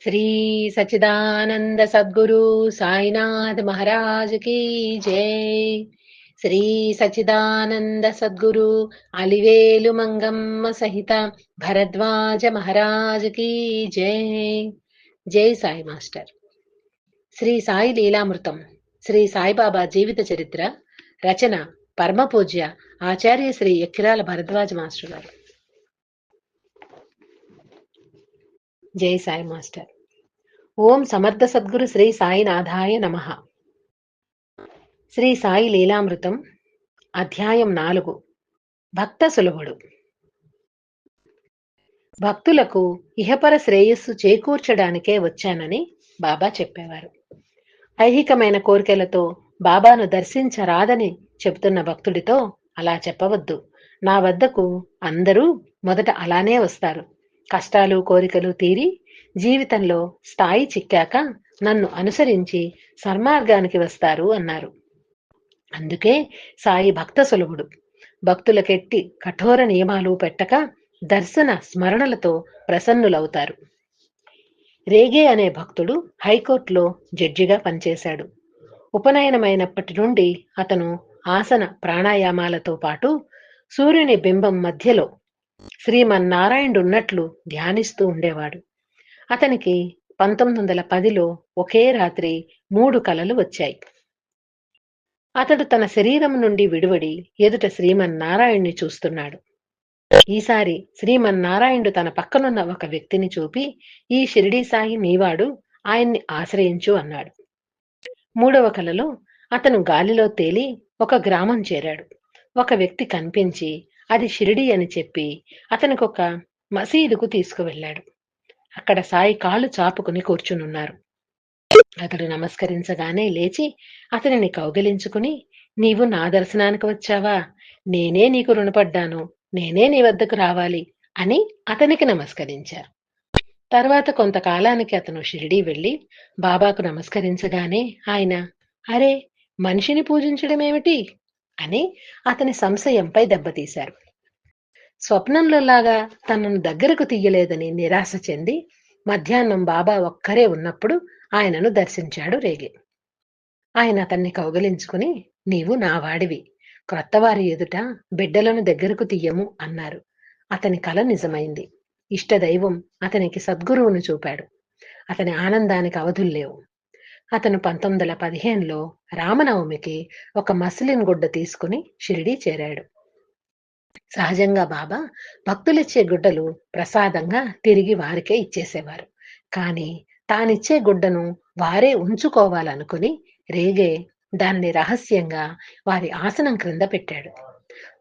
శ్రీ సచ్చిదానంద సద్గురు సాయినాథ్ మహారాజ్ की జై. శ్రీ సచ్చిదానంద సద్గురు అలివేలు మంగమ్మ సహిత భరద్వాజ మహారాజ్ की జై. జై సాయి మాస్టర్. శ్రీ సాయి లీలామృతం, శ్రీ సాయిబాబా జీవిత చరిత్ర, రచన పరమ పూజ్య ఆచార్య శ్రీ ఎక్కిరాల భరద్వాజ మాస్టర్ గారు. జై సాయి మాస్టర్. ఓం సమర్థ సద్గురు శ్రీ సాయినాథాయ నమః. శ్రీ సాయి లీలామృతం, అధ్యాయం 4. భక్త సులభుడు. భక్తులకు ఇహపర శ్రేయస్సు చేకూర్చడానికే వచ్చానని బాబా చెప్పేవారు. ఐహికమైన కోరికలతో బాబాను దర్శించరాదని చెబుతున్న భక్తుడితో అలా చెప్పవద్దు. నా వద్దకు అందరూ మొదట అలానే వస్తారు. కష్టాలు కోరికలు తీరి జీవితంలో స్థాయి చిక్కాక నన్ను అనుసరించి సన్మార్గానికి వస్తారు అన్నారు. అందుకే సాయి భక్త సులభుడు. భక్తులకెట్టి కఠోర నియమాలు పెట్టక దర్శన స్మరణలతో ప్రసన్నులవుతారు. రేగే అనే భక్తుడు హైకోర్టులో జడ్జిగా పనిచేశాడు. ఉపనయనమైనప్పటి నుండి అతను ఆసన ప్రాణాయామాలతో పాటు సూర్యుని బింబం మధ్యలో శ్రీమన్నారాయణుడున్నట్లు ధ్యానిస్తూ ఉండేవాడు. అతనికి 1910లో ఒకే రాత్రి 3 కలలు వచ్చాయి. అతడు తన శరీరం నుండి విడివడి ఎదుట శ్రీమన్నారాయణ్ణి చూస్తున్నాడు. ఈసారి శ్రీమన్నారాయణుడు తన పక్కనున్న ఒక వ్యక్తిని చూపి, ఈ షిరిడీ సాయి నీవాడు, ఆయన్ని ఆశ్రయించు అన్నాడు. 3వ కలలో అతను గాలిలో తేలి ఒక గ్రామం చేరాడు. ఒక వ్యక్తి కనిపించి అది షిరిడీ అని చెప్పి అతనికొక మసీదుకు తీసుకువెళ్ళాడు. అక్కడ సాయి కాళ్ళు చాపుకుని కూర్చునున్నారు. అతడు నమస్కరించగానే లేచి అతనిని కౌగిలించుకుని, నీవు నా దర్శనానికి వచ్చావా? నేనే నీకు రుణపడ్డాను, నేనే నీ వద్దకు రావాలి అని అతనికి నమస్కరించారు. తర్వాత కొంతకాలానికి అతను షిరిడీ వెళ్లి బాబాకు నమస్కరించగానే ఆయన, అరే, మనిషిని పూజించడమేమిటి అని అతని సంశయంపై దెబ్బతీశారు. స్వప్నంలోలాగా తనను దగ్గరకు తీయలేదని నిరాశ చెంది మధ్యాహ్నం బాబా ఒక్కరే ఉన్నప్పుడు ఆయనను దర్శించాడు రేగే. ఆయన అతన్ని కౌగలించుకుని, నీవు నా వాడివి, క్రొత్తవారి ఎదుట బిడ్డలను దగ్గరకు తీయము అన్నారు. అతని కల నిజమైంది. ఇష్టదైవం అతనికి సద్గురువును చూపాడు. అతని ఆనందానికి అవధుల్లేవు. అతను 1915లో రామనవమికి ఒక మస్లిన్ గుడ్డ తీసుకుని షిరిడీ చేరాడు. సహజంగా బాబా భక్తులిచ్చే గుడ్డలు ప్రసాదంగా తిరిగి వారికే ఇచ్చేసేవారు. కాని తానిచ్చే గుడ్డను వారే ఉంచుకోవాలనుకుని రేగే దానిని రహస్యంగా వారి ఆసనం క్రింద పెట్టాడు.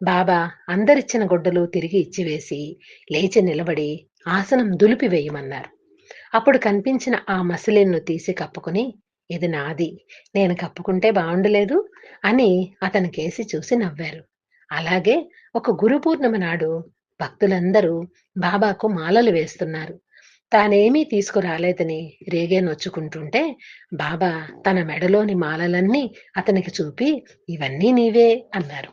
బాబా అందరిచ్చిన గుడ్డలు తిరిగి ఇచ్చివేసి లేచి నిలబడి ఆసనం దులిపివేయమన్నారు. అప్పుడు కనిపించిన ఆ మసిలిన్ను తీసి కప్పుకుని, ఇది నాది, నేను కప్పుకుంటే బాగుండలేదు అని అతనికేసి చూసి నవ్వారు. అలాగే ఒక గురు పూర్ణిమ నాడు భక్తులందరూ బాబాకు మాలలు వేస్తున్నారు. తానేమీ తీసుకురాలేదని రేగే నొచ్చుకుంటుంటే బాబా తన మెడలోని మాలలన్నీ అతనికి చూపి, ఇవన్నీ నీవే అన్నారు.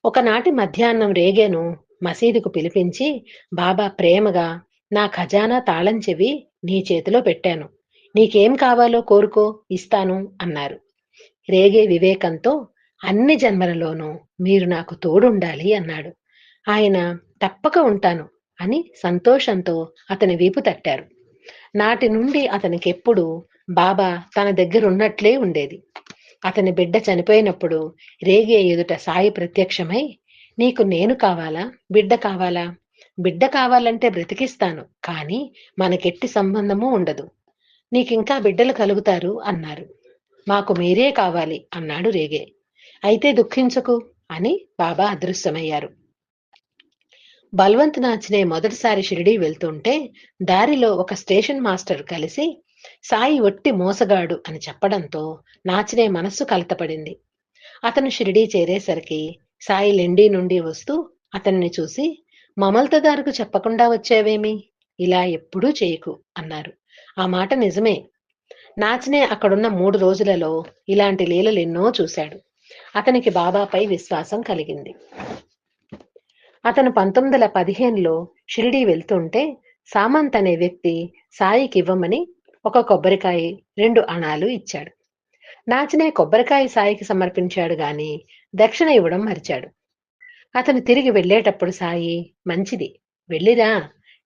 ఒకనాటి మధ్యాహ్నం రేగేను మసీదుకు పిలిపించి బాబా ప్రేమగా, నా ఖజానా తాళం చెవి నీ చేతిలో పెట్టాను, నీకేం కావాలో కోరుకో, ఇస్తాను అన్నారు. రేగే వివేకంతో, అన్ని జన్మలలోనూ మీరు నాకు తోడుండాలి అన్నాడు. ఆయన తప్పక ఉంటాను అని సంతోషంతో అతని వీపు తట్టారు. నాటి నుండి అతనికెప్పుడు బాబా తన దగ్గరున్నట్లే ఉండేది. అతని బిడ్డ చనిపోయినప్పుడు రేగే ఎదుట సాయి ప్రత్యక్షమై, నీకు నేను కావాలా, బిడ్డ కావాలా? బిడ్డ కావాలంటే బ్రతికిస్తాను, కానీ మనకెట్టి సంబంధమూ ఉండదు, నీకింకా బిడ్డలు కలుగుతారు అన్నారు. మాకు మీరే కావాలి అన్నాడు రేగే. అయితే దుఃఖించకు అని బాబా అదృశ్యమయ్యారు. బల్వంత్ నాచ్నే మొదటిసారి షిరిడీ వెళ్తుంటే దారిలో ఒక స్టేషన్ మాస్టర్ కలిసి సాయి ఒట్టి మోసగాడు అని చెప్పడంతో నాచ్నే మనస్సు కలతపడింది. అతను షిరిడీ చేరేసరికి సాయి లెండి నుండి వస్తూ అతన్ని చూసి, మమల్తదారుకు చెప్పకుండా వచ్చావేమి, ఇలా ఎప్పుడూ చేయకు అన్నారు. ఆ మాట నిజమే. నాచ్నే అక్కడున్న 3 రోజులలో ఇలాంటి లీలలెన్నో చూశాడు. అతనికి బాబాపై విశ్వాసం కలిగింది. అతను 1915లో షిరిడీ వెళ్తుంటే సామంత్ అనే వ్యక్తి సాయికి ఇవ్వమని ఒక కొబ్బరికాయ 2 అణాలు ఇచ్చాడు. నాచనే కొబ్బరికాయ సాయికి సమర్పించాడు గాని దక్షిణ ఇవ్వడం మరిచాడు. అతను తిరిగి వెళ్ళేటప్పుడు సాయి, మంచిది వెళ్ళిరా,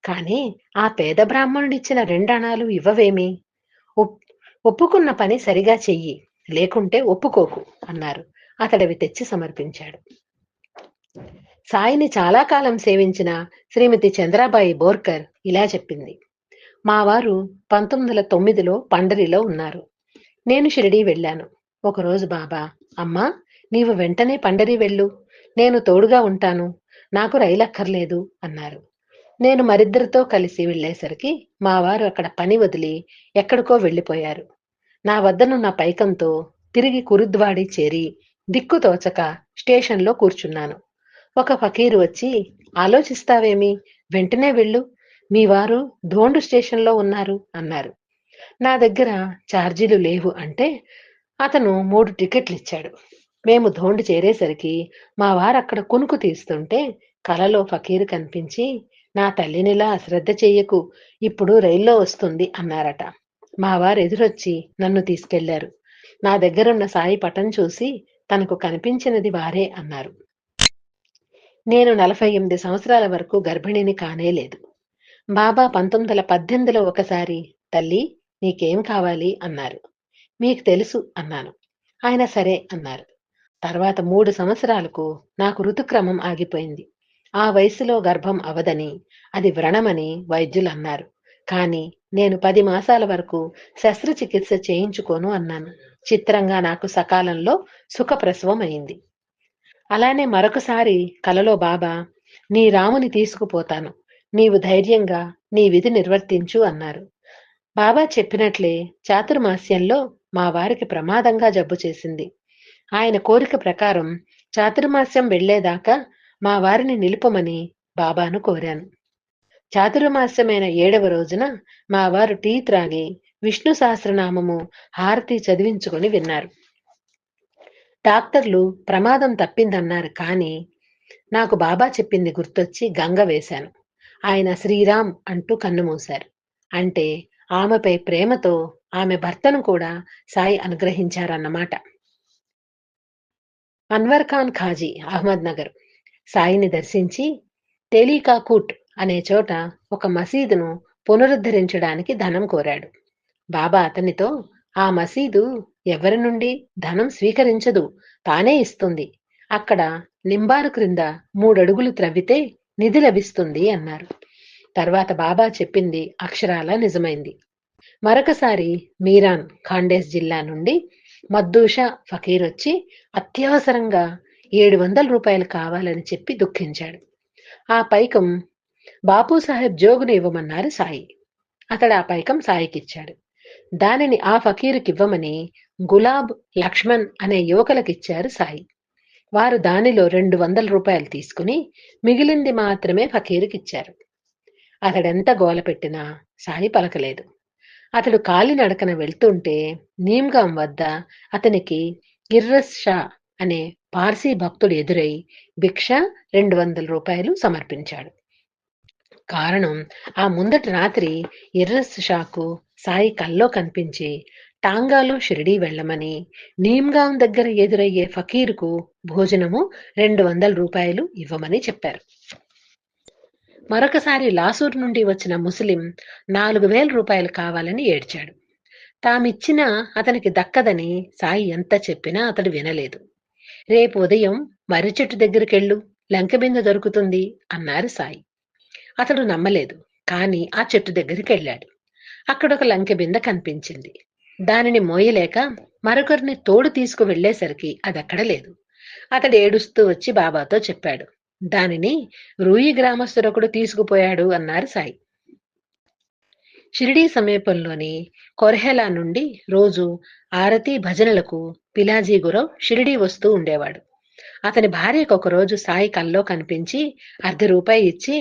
కాని ఆ పేద బ్రాహ్మణుడిచ్చిన 2 అణాలు ఇవ్వవేమి? ఒప్పుకున్న పని సరిగా చెయ్యి, లేకుంటే ఒప్పుకోకు అన్నారు. అతడవి తెచ్చి సమర్పించాడు. సాయిని చాలా కాలం సేవించిన శ్రీమతి చంద్రాబాయి బోర్కర్ ఇలా చెప్పింది. మా వారు 1909లో పండరిలో ఉన్నారు. నేను షిరిడీ వెళ్ళాను. ఒకరోజు బాబా, అమ్మా, నీవు వెంటనే పండరి వెళ్ళు, నేను తోడుగా ఉంటాను, నాకు రైలక్కర్లేదు అన్నారు. నేను మరిద్దరితో కలిసి వెళ్ళేసరికి మా వారు అక్కడ పని వదిలి ఎక్కడికో వెళ్ళిపోయారు. నా వద్దనున్న పైకంతో తిరిగి కురుద్వాడి చేరి దిక్కు తోచక స్టేషన్లో కూర్చున్నాను. ఒక ఫకీరు వచ్చి, ఆలోచిస్తావేమి, వెంటనే వెళ్ళు, మీ వారు ధోండు స్టేషన్లో ఉన్నారు అన్నారు. నా దగ్గర ఛార్జీలు లేవు అంటే అతను 3 టికెట్లు ఇచ్చాడు. మేము ధోండు చేరేసరికి మా వారు అక్కడ కునుకు తీస్తుంటే కలలో ఫకీరు కనిపించి, నా తల్లినిలా అశ్రద్ధ చెయ్యకు, ఇప్పుడు రైల్లో వస్తుంది అన్నారట. మా వారు ఎదురొచ్చి నన్ను తీసుకెళ్లారు. నా దగ్గరున్న సాయి పటం చూసి తనకు కనిపించినది వారే అన్నారు. నేను 48 సంవత్సరాల వరకు గర్భిణిని కానేలేదు. బాబా 1918లో ఒకసారి, తల్లి నీకేం కావాలి అన్నారు. మీకు తెలుసు అన్నాను. ఆయన సరే అన్నారు. తర్వాత 3 సంవత్సరాలకు నాకు ఋతుక్రమం ఆగిపోయింది. ఆ వయసులో గర్భం అవదని, అది వ్రణమని వైద్యులు అన్నారు. కానీ నేను 10 మాసాల వరకు శస్త్రచికిత్స చేయించుకోను అన్నాను. చిత్రంగా నాకు సకాలంలో సుఖప్రసవం అయింది. అలానే మరొకసారి కలలో బాబా, నీ రాముని తీసుకుపోతాను, నీవు ధైర్యంగా నీ విధి నిర్వర్తించు అన్నారు. బాబా చెప్పినట్లే చాతుర్మాస్యంలో మా వారికి ప్రమాదంగా జబ్బు చేసింది. ఆయన కోరిక ప్రకారం చాతుర్మాస్యం వెళ్లేదాకా మా వారిని నిలుపమని బాబాను కోరాను. చాతుర్మాస్యమైన 7వ రోజున మా వారు టీ త్రాగి విష్ణు సహస్రనామము హారతి చదివించుకొని విన్నారు. డాక్టర్లు ప్రమాదం తప్పిందన్నారు. కానీ నాకు బాబా చెప్పింది గుర్తొచ్చి గంగ వేశాను. ఆయన శ్రీరామ్ అంటూ కన్నుమూశారు. అంటే ఆమెపై ప్రేమతో ఆమె భర్తను కూడా సాయి అనుగ్రహించారన్నమాట. అన్వర్ ఖాన్ ఖాజీ అహ్మద్ నగర్ సాయిని దర్శించి తేలికాకూట్ అనే చోట ఒక మసీదును పునరుద్ధరించడానికి ధనం కోరాడు. బాబా అతనితో, ఆ మసీదు ఎవరి నుండి ధనం స్వీకరించదు, తానే ఇస్తుంది. అక్కడ నింబారు క్రింద 3 అడుగులు త్రవ్వితే నిధి లభిస్తుంది అన్నారు. తర్వాత బాబా చెప్పింది అక్షరాలా నిజమైంది. మరొకసారి మీరాన్ ఖాండేస్ జిల్లా నుండి మద్దూషా ఫకీర్ వచ్చి అత్యవసరంగా 700 రూపాయలు కావాలని చెప్పి దుఃఖించాడు. ఆ పైకం బాపూసాహెబ్ జోగును ఇవ్వమన్నారు సాయి. అతడు ఆ పైకం సాయికిచ్చాడు. దానిని ఆ ఫకీరుకివ్వమని గులాబ్, లక్ష్మణ్ అనే యువకులకిచ్చారు సాయి. వారు దానిలో 200 రూపాయలు తీసుకుని మిగిలింది మాత్రమే ఫకీరుకిచ్చారు. అతడెంత గోల పెట్టినా సాయి పలకలేదు. అతడు కాలినడకన వెళ్తుంటే నీమ్గాం వద్ద అతనికి ఇర్రస్ షా అనే పార్సీ భక్తుడు ఎదురై భిక్ష 200 రూపాయలు సమర్పించాడు. కారణం, ఆ ముందటి రాత్రి ఇర్రస్ షాకు సాయి కల్లో కనిపించి టాంగాలో షిరిడీ వెళ్ళమని, నీమ్గాం దగ్గర ఎదురయ్యే ఫకీరుకు భోజనము 200 రూపాయలు ఇవ్వమని చెప్పారు. మరొకసారి లాసూర్ నుండి వచ్చిన ముస్లిం 4000 రూపాయలు కావాలని ఏడ్చాడు. తామిచ్చినా అతనికి దక్కదని సాయి ఎంత చెప్పినా అతడు వినలేదు. రేపు ఉదయం మర్రి చెట్టు దగ్గరికెళ్ళు, లంకెబిందె దొరుకుతుంది అన్నారు సాయి. అతడు నమ్మలేదు. కాని ఆ చెట్టు దగ్గరికి వెళ్ళాడు. అక్కడొక లంకెబిందె కనిపించింది. దానిని మోయలేక మరొకరిని తోడు తీసుకు వెళ్లేసరికి అదక్కడ లేదు. అతడు ఏడుస్తూ వచ్చి బాబాతో చెప్పాడు. దానిని రూయి గ్రామస్తుడొకడు తీసుకుపోయాడు అన్నారు సాయి. షిరిడీ సమీపంలోని కొర్హెలా నుండి రోజు ఆరతి భజనలకు పిలాజీ గురవ్ షిరిడీ వస్తూ ఉండేవాడు. అతని భార్యకు ఒకరోజు సాయి కల్లో కనిపించి 1/2 రూపాయి ఇచ్చి,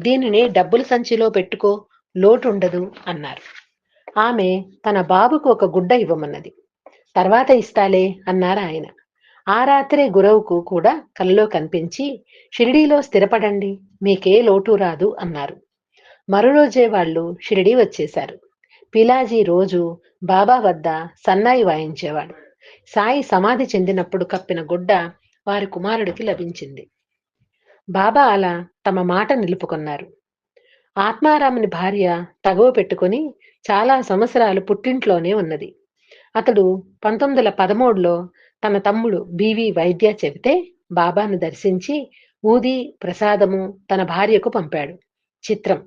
దీనిని డబ్బుల సంచిలో పెట్టుకో, లోటుండదు అన్నారు. ఆమె తన బాబుకు ఒక గుడ్డ ఇవ్వమన్నది. తర్వాత ఇస్తాలే అన్నారు ఆయన. ఆ రాత్రే గురవుకు కూడా కలలో కనిపించి, షిరిడీలో స్థిరపడండి, మీకే లోటు రాదు అన్నారు. మరురోజే వాళ్ళు షిరిడీ వచ్చేశారు. పిలాజీ రోజు బాబా వద్ద సన్నాయి వాయించేవాడు. సాయి సమాధి చెందినప్పుడు కప్పిన గుడ్డ వారి కుమారుడికి లభించింది. బాబా అలా తమ మాట నిలుపుకున్నారు. ఆత్మారాముని భార్య తగువ పెట్టుకుని చాలా సంవత్సరాలు పుట్టింట్లోనే ఉన్నది. అతడు 1913లో తన తమ్ముడు బివి వైద్య చెబితే బాబాను దర్శించి ఊది ప్రసాదము తన భార్యకు పంపాడు. చిత్రం,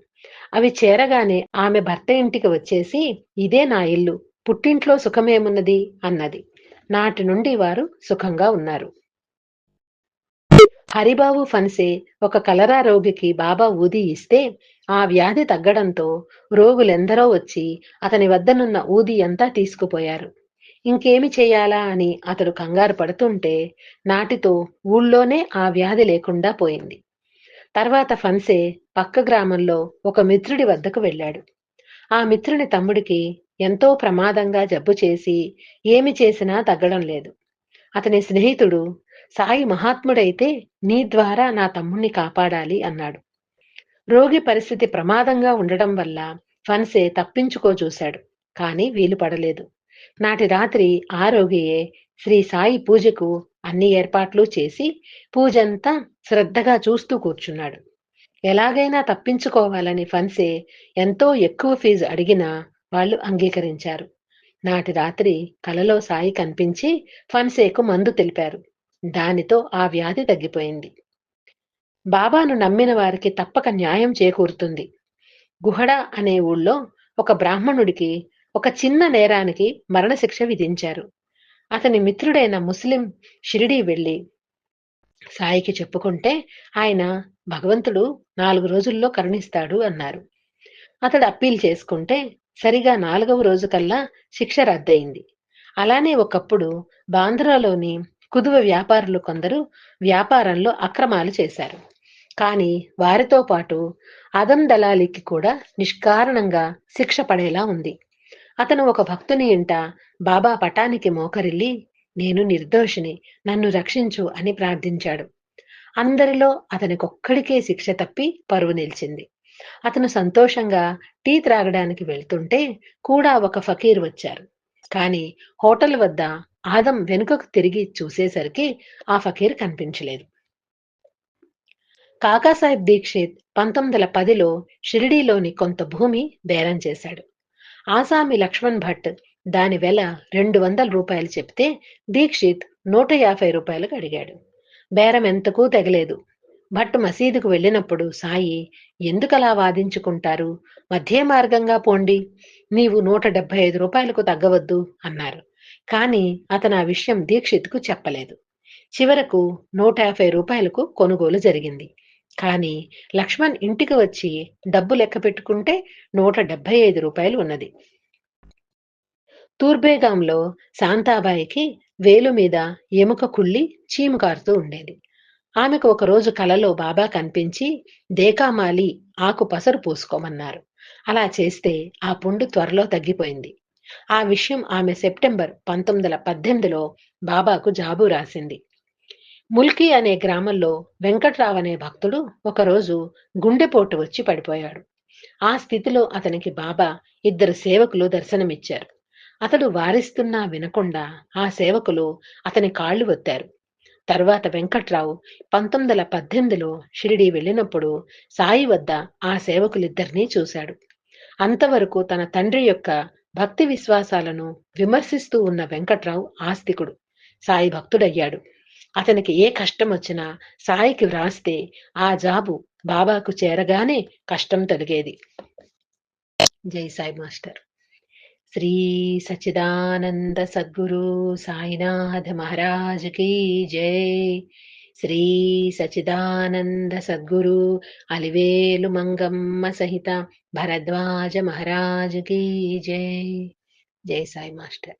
అవి చేరగానే ఆమె భర్త ఇంటికి వచ్చేసి ఇదే నా ఇల్లు, పుట్టింట్లో సుఖమేమున్నది అన్నది. నాటి నుండి వారు సుఖంగా ఉన్నారు. హరిబాబు ఫన్సే ఒక కలరా రోగికి బాబా ఊది ఇస్తే ఆ వ్యాధి తగ్గడంతో రోగులెందరో వచ్చి అతని వద్దనున్న ఊది అంతా తీసుకుపోయారు. ఇంకేమి చెయ్యాలా అని అతడు కంగారు పడుతుంటే నాటితో ఊళ్ళోనే ఆ వ్యాధి లేకుండా పోయింది. తర్వాత ఫన్సే పక్క గ్రామంలో ఒక మిత్రుడి వద్దకు వెళ్ళాడు. ఆ మిత్రుని తమ్ముడికి ఎంతో ప్రమాదంగా జబ్బు చేసి ఏమి చేసినా తగ్గడం లేదు. అతని స్నేహితుడు సాయి మహాత్ముడైతే నీ ద్వారా నా తమ్ముణ్ణి కాపాడాలి అన్నాడు. రోగి పరిస్థితి ప్రమాదంగా ఉండడం వల్ల ఫన్సే తప్పించుకో చూశాడు. కానీ వీలు పడలేదు. నాటి రాత్రి ఆ రోగియే శ్రీ సాయి పూజకు అన్ని ఏర్పాట్లు చేసి పూజంతా శ్రద్ధగా చూస్తూ కూర్చున్నాడు. ఎలాగైనా తప్పించుకోవాలని ఫన్సే ఎంతో ఎక్కువ ఫీజు అడిగినా వాళ్ళు అంగీకరించారు. నాటి రాత్రి కలలో సాయి కనిపించి ఫన్సేకు మందు తెలిపారు. దానితో ఆ వ్యాధి తగ్గిపోయింది. బాబాను నమ్మిన వారికి తప్పక న్యాయం చేకూరుతుంది. గుహడ అనే ఊళ్ళో ఒక బ్రాహ్మణుడికి ఒక చిన్న నేరానికి మరణశిక్ష విధించారు. అతని మిత్రుడైన ముస్లిం షిరిడీ వెళ్లి సాయికి చెప్పుకుంటే ఆయన భగవంతుడు 4 రోజుల్లో కరుణిస్తాడు అన్నారు. అతడు అప్పీల్ చేసుకుంటే సరిగా 4వ రోజుకల్లా శిక్ష రద్దయింది. అలానే ఒకప్పుడు బాంద్రాలోని కుదువ వ్యాపారులు కొందరు వ్యాపారంలో అక్రమాలు చేశారు. కానీ వారితో పాటు అదం దళాలికి కూడా నిష్కారణంగా శిక్ష పడేలా ఉంది. అతను ఒక భక్తుని ఇంట బాబా పటానికి మోకరిల్లి నేను నిర్దోషిని, నన్ను రక్షించు అని ప్రార్థించాడు. అందరిలో అతనికొక్కడికే శిక్ష తప్పి పరువు నిలిచింది. అతను సంతోషంగా టీ త్రాగడానికి వెళ్తుంటే కూడా ఒక ఫకీర్ వచ్చారు. కానీ హోటల్ వద్ద ఆదం వెనుకకు తిరిగి చూసేసరికి ఆ ఫకీర్ కనిపించలేదు. కాకాసాహెబ్ దీక్షిత్ 1910లో షిరిడీలోని కొంత భూమి బేరం చేశాడు. ఆసామి లక్ష్మణ్ భట్ దాని వెల 200 రూపాయలు చెప్తే దీక్షిత్ 150 రూపాయలకు అడిగాడు. బేరం ఎంతకూ తెగలేదు. భట్ మసీదుకు వెళ్ళినప్పుడు సాయి ఎందుకలా వాదించుకుంటారు, మధ్య మార్గంగా పోండి, నీవు 175 రూపాయలకు తగ్గవద్దు అన్నారు. కానీ అతను ఆ విషయం దీక్షిత్కు చెప్పలేదు. చివరకు 150 రూపాయలకు కొనుగోలు జరిగింది. కానీ లక్ష్మణ్ ఇంటికి వచ్చి డబ్బు లెక్క పెట్టుకుంటే 175 రూపాయలు ఉన్నది. తూర్బేగాంలో శాంతాబాయికి వేలు మీద ఎముక కుళ్ళి చీము కారుతూ ఉండేది. ఆమెకు ఒకరోజు కలలో బాబా కనిపించి దేకామాలి ఆకు పసరు పూసుకోమన్నారు. అలా చేస్తే ఆ పుండు త్వరలో తగ్గిపోయింది. ఆ విషయం ఆమె సెప్టెంబర్ 1918లో బాబాకు జాబు రాసింది. ముల్కీ అనే గ్రామంలో వెంకట్రావు అనే భక్తుడు ఒకరోజు గుండెపోటు వచ్చి పడిపోయాడు. ఆ స్థితిలో అతనికి బాబా 2 సేవకులు దర్శనమిచ్చారు. అతడు వారిస్తున్నా వినకుండా ఆ సేవకులు అతని కాళ్లు ఒత్తారు. తరువాత వెంకట్రావు 1918లో షిరిడీ వెళ్ళినప్పుడు సాయి వద్ద ఆ సేవకులిద్దరినీ చూశాడు. అంతవరకు తన తండ్రి యొక్క భక్తి విశ్వాసాలను విమర్శిస్తూ ఉన్న వెంకట్రావు ఆస్తికుడు, సాయి భక్తుడయ్యాడు. అతనికి ఏ కష్టం వచ్చినా సాయికి వ్రాస్తే ఆ జాబు బాబాకు చేరగానే కష్టం తొలగేది. జై సాయి మాస్టర్. శ్రీ సచ్చిదానంద సద్గురు సాయినాథ మహారాజ్ కీ జై. శ్రీ సచ్చిదానంద సద్గురు అలివేలు మంగమ్మ సహిత భరద్వాజ మహారాజ్ కీ జై. జై సాయి మాస్టర్.